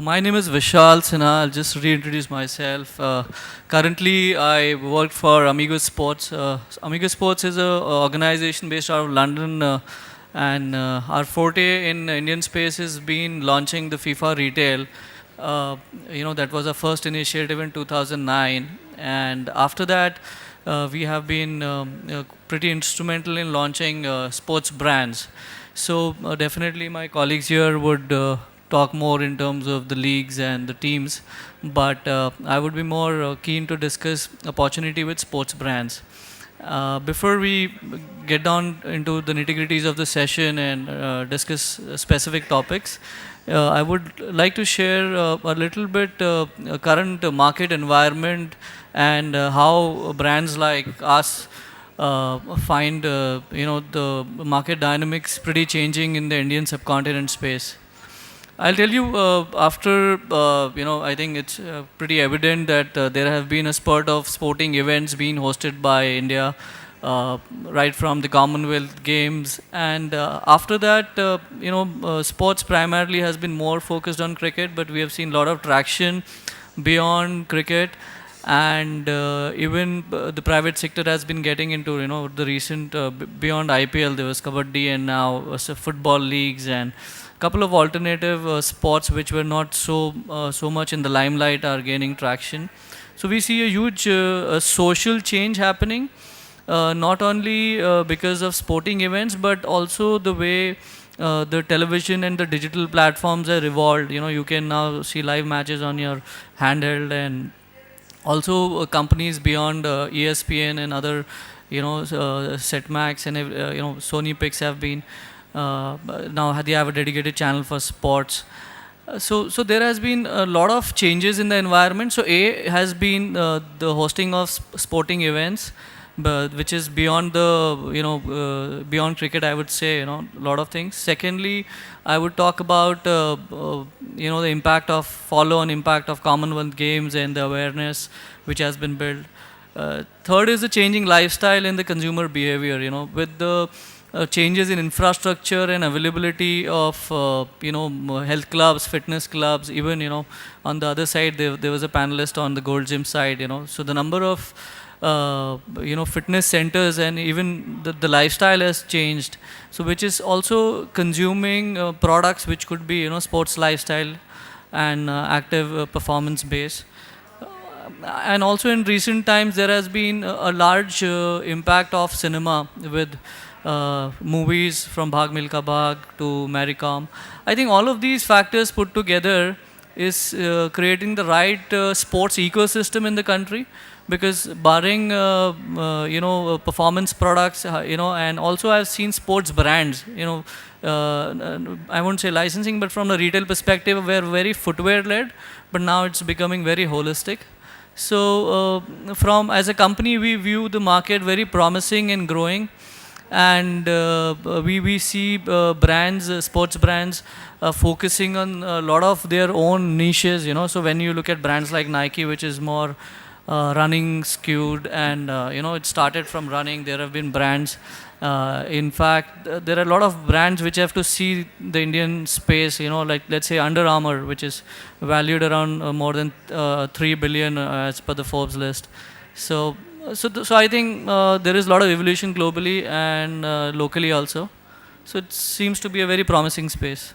My name is Vishal Sinha. I'll just reintroduce myself. Currently, I work for Amigo Sports. Amigo Sports is an organization based out of London, and our forte in Indian space has been launching the FIFA Retail. Uh, that was our first initiative in 2009, and after that, we have been pretty instrumental in launching sports brands. So definitely, my colleagues here would talk more in terms of the leagues and the teams, but I would be more keen to discuss opportunity with sports brands. Before we get down into the nitty-gritties of the session and discuss specific topics, I would like to share a little bit current market environment and how brands like us find the market dynamics pretty changing in the Indian subcontinent space. I'll tell you after I think it's pretty evident that there have been a spurt of sporting events being hosted by India, right from the Commonwealth Games, and after that, sports primarily has been more focused on cricket, but we have seen a lot of traction beyond cricket, and even the private sector has been getting into the recent beyond IPL. There was kabaddi, and now football leagues and couple of alternative sports which were not so much in the limelight are gaining traction. So we see a huge social change happening, not only because of sporting events, but also the way the television and the digital platforms are evolved. You can now see live matches on your handheld, and also companies beyond ESPN and other, Setmax and Sony Pix have been now they have a dedicated channel for sports. So there has been a lot of changes in the environment. So A has been the hosting of sporting events, but which is beyond the beyond cricket. I would say a lot of things. Secondly, I would talk about the impact of follow-on impact of Commonwealth Games and the awareness which has been built. Third is the changing lifestyle and the consumer behavior. With the changes in infrastructure and availability of health clubs, fitness clubs. Even on the other side, there was a panelist on the Gold Gym side. So the number of fitness centers and even the lifestyle has changed. So which is also consuming products which could be sports lifestyle and active performance base. And also in recent times there has been a large impact of cinema with movies from Bhag Milka Bhag to Maricom. I think all of these factors put together is creating the right sports ecosystem in the country, because barring performance products, and also I've seen sports brands, I won't say licensing, but from a retail perspective, we're very footwear led, but now it's becoming very holistic. So from as a company, we view the market very promising and growing, and we see brands, sports brands, focusing on a lot of their own niches. So when you look at brands like Nike, which is more running skewed, and it started from running. There have been brands. In fact, there are a lot of brands which have to see the Indian space. Like let's say Under Armour, which is valued around more than 3 billion as per the Forbes list. So I think there is a lot of evolution globally and locally also. So it seems to be a very promising space.